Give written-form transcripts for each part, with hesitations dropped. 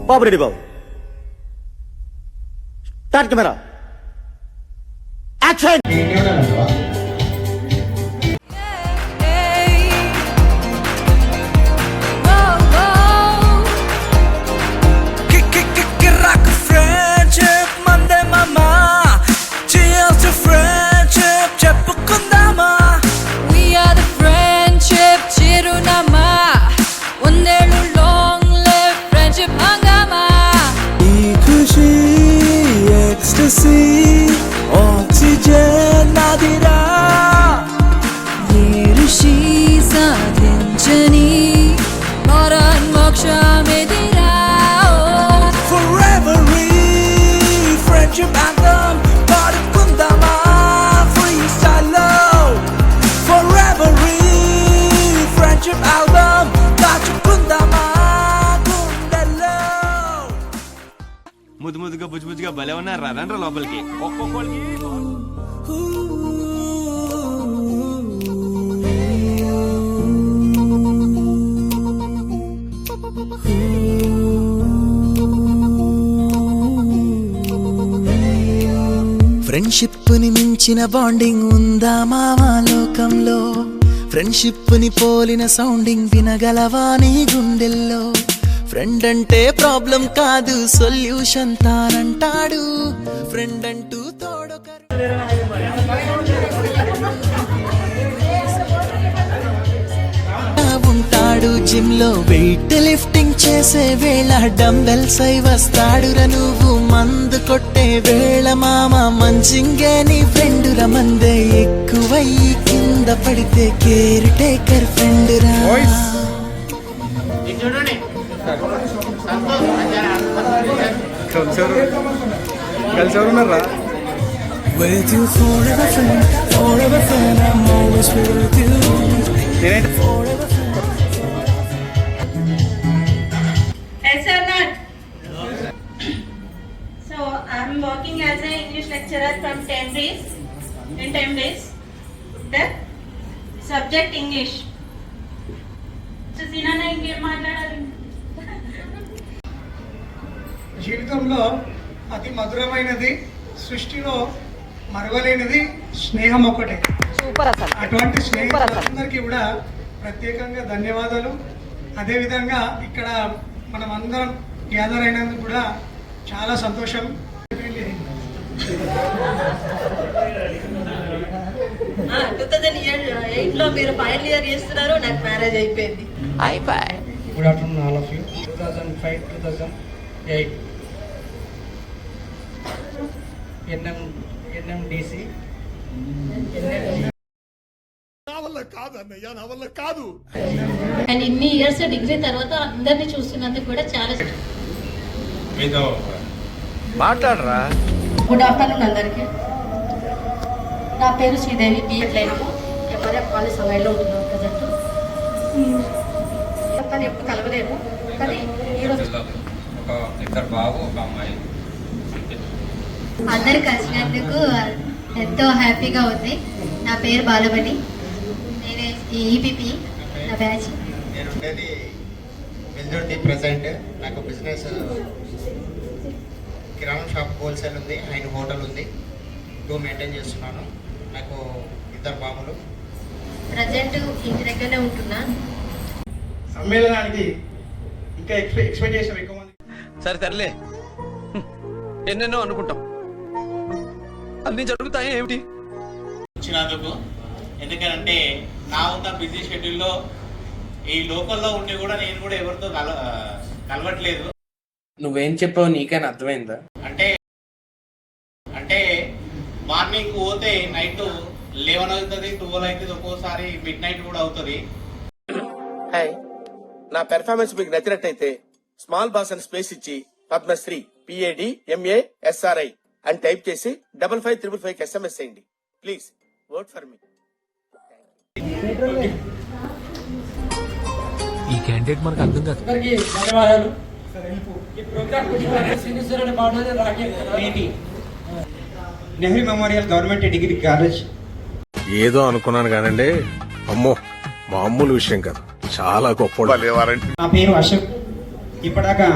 బాబురెడ్డి బాబు start camera action. Oxygen నాదిరా ఏ ఋషి సాధించని మరణమోక్షమెదిరా Forever friendship anthem పాడుకుందామా freestyle లో Forever friendship album దాచుకుందామా గుండెల్లో. ముద్దు ముద్దుగా బుజ్జు బుజ్జుగా భలే ఉన్నారు రండ్రా లోపలికి. ఒక్కొక్కరికి ఫ్రెండ్షిప్ ని మించిన బాండింగ్ ఉందా మామా లోకంలో? ఫ్రెండ్షిప్ ని పోలిన సౌండింగ్ వినగలవా నీ గుండెల్లో? ఫ్రెండ్ అంటే ప్రాబ్లం కాదు సొల్యూషన్ తానంటాడు. ఫ్రెండ్ అంటూ తోడొకరు ఉంటాడు. జిమ్ లో వెయిట్ లిఫ్టింగ్ చేసే వేళ డంబెల్స్ అయి వస్తాడురా. నువ్వు మందు కొట్టే వేళ మామ మంచింగే నీ ఫ్రెండురా. మందే ఎక్కువై కింద పడితే కేర్ టేకర్ ఫ్రెండురా. With you forever friend, forever friend, I'm always with you. Forever friend. Yes or not? So I'm working as an English lecturer from 10 days. In 10 days, the subject English. So Sinana ఇంకేం మాట్లాడాలి? జీవితంలో అతి మధురమైనది, సృష్టిలో మరవలేనిది స్నేహం ఒక్కటే. అటువంటి స్నేహితులందరికీ కూడా ప్రత్యేకంగా ధన్యవాదాలు. అదేవిధంగా ఇక్కడ మనం అందరం గ్యాదర్ అయినందుకు కూడా చాలా సంతోషం. 2008 లో మీరు ఫైనల్ ఇయర్ చేస్తున్నారు, నాకు మ్యారేజ్ అయిపోయింది. Good afternoon all of you. 2005 2008 NMDC and ఇన్ని ఇయర్స్ డిగ్రీ తర్వాత అందరినీ చూస్తున్నందుకు కూడా చాలా మాట్లాడరా. గుడ్ ఆఫ్టర్నూన్ అందరికి. నా పేరు Sridevi. B Ed line MRF college సమైలో ఉంటున్నాను ప్రజెంట్. కానీ ఎప్పుడు కలవలేము, కానీ ఈరోజు ఇద్దరు బాబు ఒక అమ్మాయి అందరు కలిసినందుకు ఎంతో హ్యాపీగా ఉంది. నా పేరు బాలమణి, నేను ఈపీపీ నా బ్యాచ్. నేను ఉండేది వెల్దుర్తి ప్రజెంట్. నాకు బిజినెస్ కిరాణా షాప్ హోల్సేల్ ఉంది, అండ్ హోటల్ ఉంది. 2 మెయింటైన్ చేస్తున్నాను. నాకు 2 బాబులు. ప్రజెంట్ ఇంటి దగ్గరనే ఉంటున్నా. సమ్మేళనానికి ఇంకా ఎక్స్పెక్టేషన్ ఎక్కువ మంది. సరే తరలే, ఎన్నెన్నో అనుకుంటాం, అన్ని జరుగుతాయి ఏమిటి ఇచ్చినందుకు. ఎందుకంటే నా ఉన్న బిజీ షెడ్యూల్లో ఈ లోకల్లో ఉండి కూడా నేను కూడా ఎవరితో కలవట్లేదు. నువ్వేం చెప్పావు నీకైనా అర్థమైందా? అంటే అంటే మార్నింగ్ పోతే నైట్ 11 అవుతుంది, 12 అవుతుంది, ఒక్కోసారి మిడ్ నైట్ కూడా అవుతుంది. హాయ్, నా పెర్ఫార్మెన్స్ మీకు నచ్చినట్టయితే స్మాల్ బాస్ అని స్పేస్ ఇచ్చి పద్మశ్రీ PADMASRI అని టైప్ చేసి 5555 SMS చేయండి. Please vote for me. ఈ క్యాండిడేట్ మనకు అర్థం కాదు. ధన్యవాదాలు. Nehru memorial government degree college. ఏదో అనుకున్నాను కానండి, అమ్మో మామూలు విషయం కాదు, చాలా గొప్ప. నా పేరు అశోక్. ఇప్పటిదాకా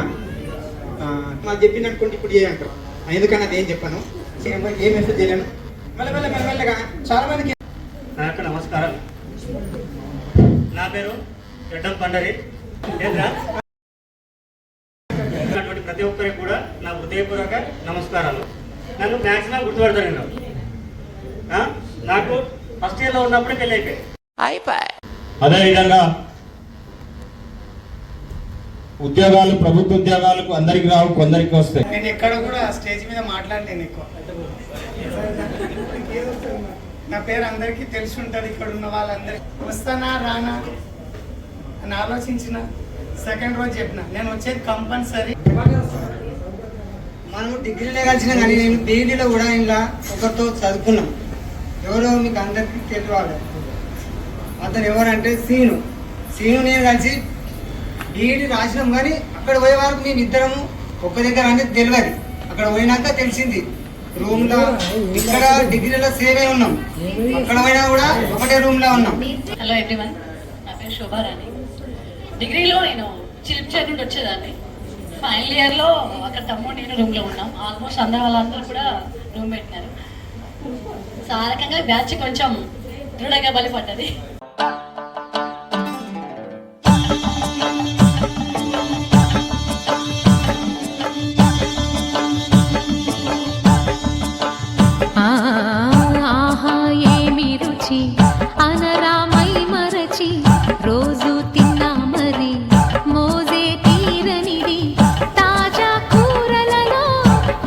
నాకు చెప్పినట్టుకుంటే ఇప్పుడు ఏమంటారు ఎందుకని అది ఏం చెప్పాను ఏం మెసేజ్ చేయలేను మెల్లమెల్లగా చాలా మందికి నాకు నమస్కారం. నా పేరు రెడ్డం పండరి. ప్రతి ఒక్కరికి కూడా నా హృదయపూర్వక నమస్కారాలు. నన్ను మ్యాక్సిమం గుర్తుపడతాను నేను. నాకు ఫస్ట్ ఇయర్లో ఉన్నప్పుడే పెళ్ళి అయిపోయి. అదేవిధంగా ఉద్యోగాలు, ప్రభుత్వ ఉద్యోగాలకు అందరికి రావు, కొందరికి వస్తాయి. నేను ఎక్కడ కూడా స్టేజ్ మీద మాట్లాడలేను ఎక్కువ. నా పేరు అందరికీ తెలిసి ఉంటుంది. ఇక్కడ ఉన్న వాళ్ళందరికీ వస్తానా రానా అని ఆలోచించిన సెకండ్ రోజు చెప్పిన నేను వచ్చేది కంపల్సరీ. మనం డిగ్రీలో కలిసిన కానీ నేను బీఈడీలో కూడా ఇలా ఒకరితో చదువుకున్నాం. ఎవరో మీకు అందరికీ తెలియాలి. అతను ఎవరంటే సీను నేను కలిసి బీఈడీ రాసినాం. కానీ అక్కడ పోయే వరకు మేము ఇద్దరము ఒక్క దగ్గర అంటే తెలియదు. అక్కడ పోయినాక తెలిసింది. రూమ్ లో ఇక్కడ డిగ్రీలో సేమ్ ఉన్నాం, అక్కడ పోయినా కూడా ఒకటే రూమ్ లో ఉన్నాం. హలో ఎవ్రీవన్, నా పేరు శోభారాణి. డిగ్రీలో నేను చిల్ప్చేర్ నుండి వచ్చేదాన్ని. ఫైనల్ ఇయర్లో అక్కడ తమ్ముడు నేను రూమ్లో ఉన్నాం. ఆల్మోస్ట్ వాళ్ళందరూ కూడా రూమ్ పెట్టినారు. సో ఆ రకంగా బ్యాచ్ కొంచెం దృఢంగా బలపడ్డది. అనరామై మరచి రోజు తిన్నా మరి మోజే తీరనిది తాజా కూరలలో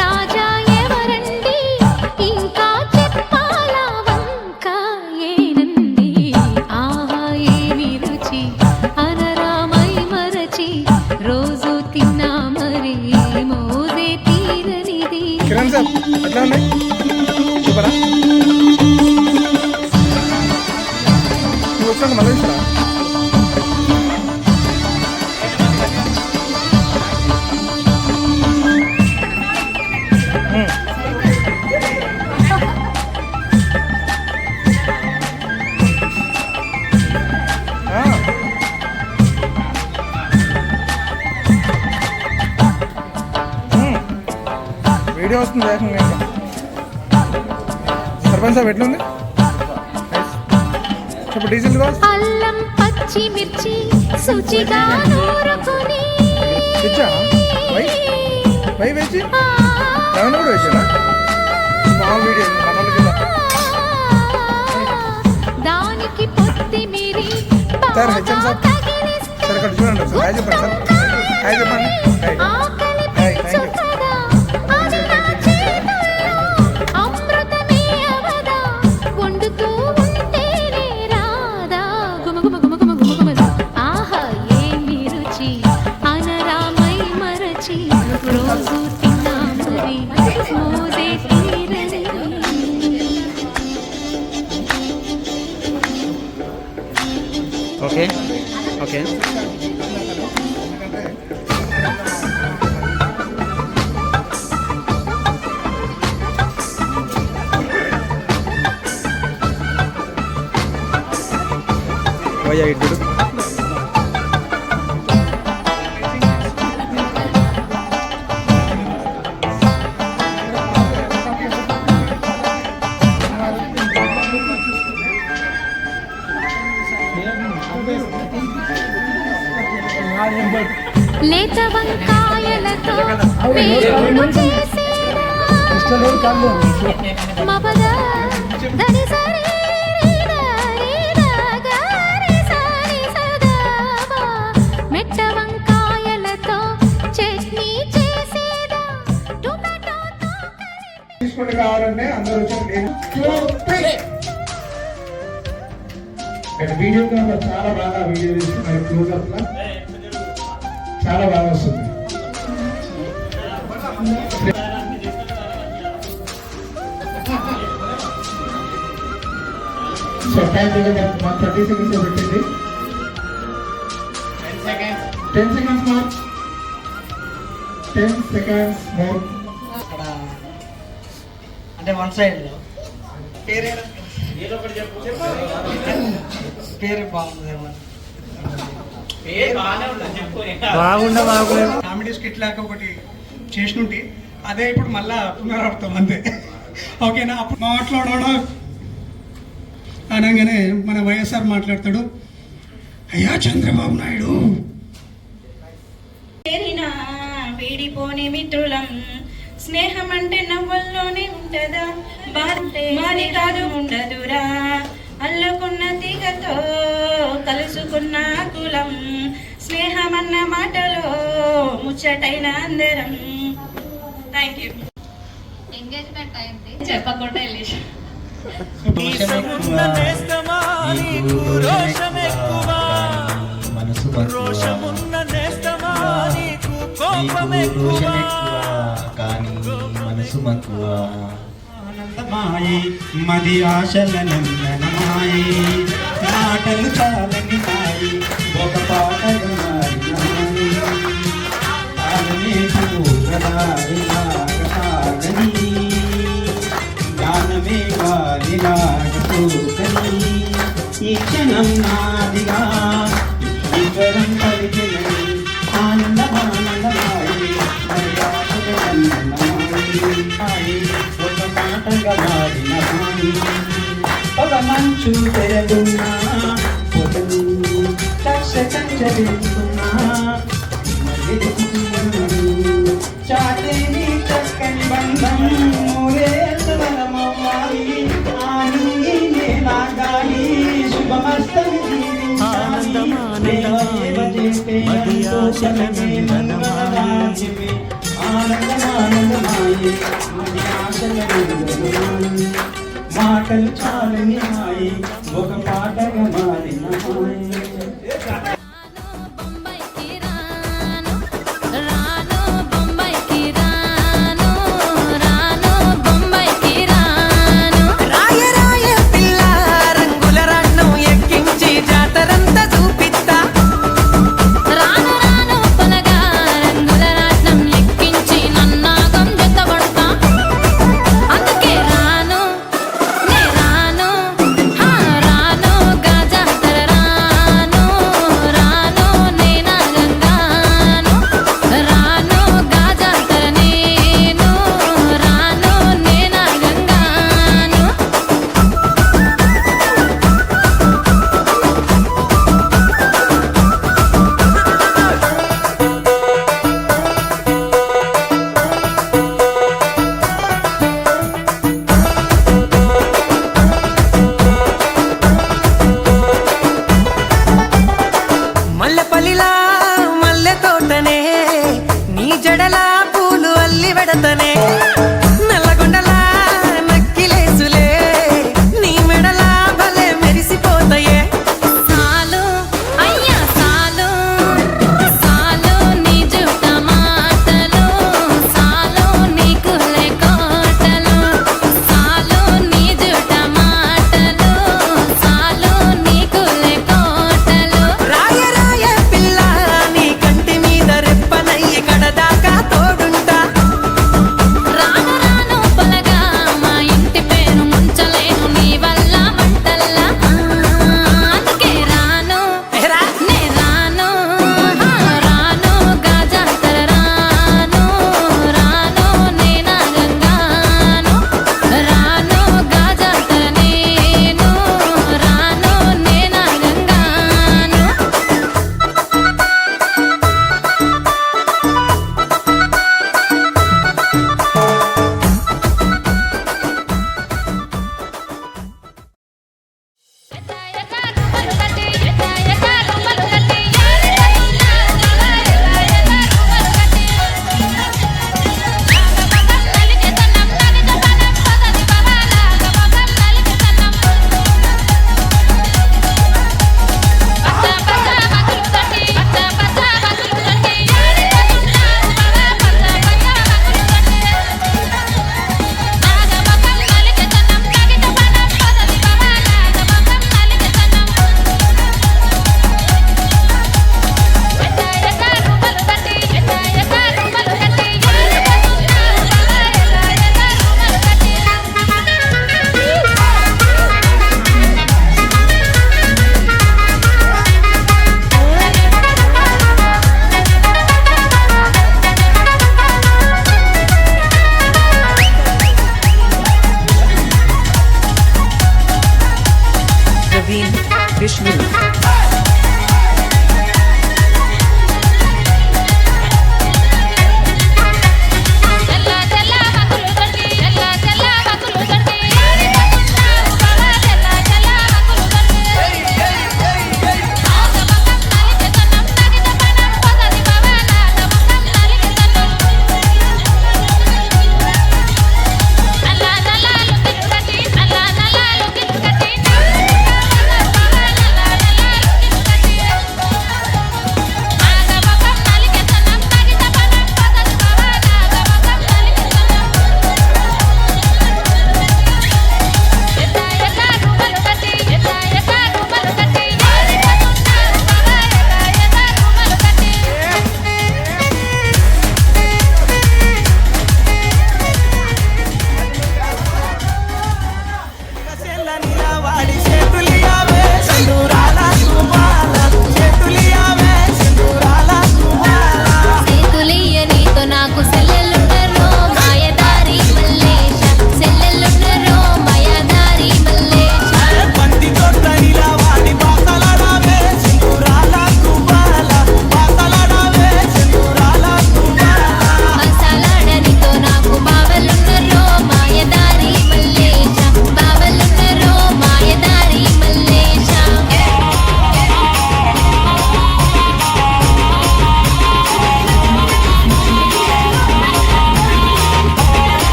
రాజా ఎవరండి ఇంకా చెప్పాలా వంక ఏనండి. ఆహా ఏమి రుచి అనరామై మరచి రోజు తిన్నా మరి మోజే తీరనిది. వీడియో వస్తుంది సర్పంచ్ సాబ్ ఎట్లుంది చెప్పు. డీజిల్ అల్లం పచ్చిమిర్చి శుచిగా నూరుకుని వేసి కూడా వేసారా స్మాల్ వీడియో దానికి పొత్తి మీరి సార్ హెచ్ఎం సార్ సార్ ఇక్కడ చూడండి సార్. హాయ్ చెప్పండి సార్. హాయ్ చెప్పండి. ఓకే ఓకే పోయా ఇద్దరు లేత వంకాయలతో వేపుడు చేసేదా మపద దని సరి మెట్ట వంకాయలతో చట్నీ చేసేదా టొమాటోతో తీసుకుంటే కావాలంటే అందరూ వీడియో చాలా బాగా వీడియో తీసుకున్నారు. క్లోజప్ లా చాలా బాగా వస్తుంది. సో టైం 30 సెకండ్స్ పెట్టింది. 10 సెకండ్స్ మోర్. 10 seconds more. అంటే వన్ సైడ్ పేరు బాగుంది. పేరు బాగానే ఉంటుంది చెప్పు. కామెడీ స్కిట్ లాగా ఒకటి చేసినుంటి, అదే ఇప్పుడు మళ్ళా పునరావృతం అంతే. ఓకేనా? అప్పుడు మాట్లాడడం అనగానే మన వైఎస్ఆర్ మాట్లాడతాడు, అయ్యా చంద్రబాబు నాయుడు చేరినా వీడిపోని మిత్రులం, స్నేహం అంటే నవ్వుల్లోనే ఉంటదా, మాది కాదు ఉండదురా, అల్లుకున్న తీగతో కలుసుకున్న కులం, స్నేహమన్న మాటలో ముచ్చటైన అందరం. Thank you. ఎంగేజ్మెంట్ టైం చెప్పకుండా వెళ్ళేసి ఆనందమాయి మది ఆశల నందనమాయి, మాటలు చాలని మాయి ఒక పాటగా మారినాయి, తాళమే పూర్వదారి నాగసాగని, గానమే వారిలాగ తూకని, ఈ క్షణం నాదిగా ఈశ్వరం పలికినని, ఆనందమానందమాయి మరి ఆశల నందనమాయి ఒక పాటగా మారిన మాయి, ఒక మంచు తెరలున్నా పొదలు చచ్చరించుకున్నా, చాటేని చక్కని బంధం మూరేశ్వరమవ్వాలి, ఆని నేలాగాలి శుభమస్తని జీవించాలి, దేవదేవ చేసే సంతోషమే మంగళరాజ్యమే, ఆనందమానందమాయి మది ఆశల నందనమాయి, మాటలు చాలని హాయి ఒక పాటగా మారిన హాయి. బొంబాయికి రాను రాను బొంబాయికి రాను రాను బొంబాయికి రాను రాయ రాయ పిల్ల రంగుల రన్ను ఎక్కించి జాతరంతా చూపిస్తా, రాను రాను పొలగా రంగుల రాట్నం ఎక్కించి నన్నాగం జతబడతా, అందుకే రాను నే రాను హా రాను గాజాతర రాను రాను నేనా గంగాను రాను గాజాతర నేను రాను నేనా గంగాను. మల్లెపల్లిలా మల్లె తోటనే నీ జడలా పూలు అల్లి వెడతనే,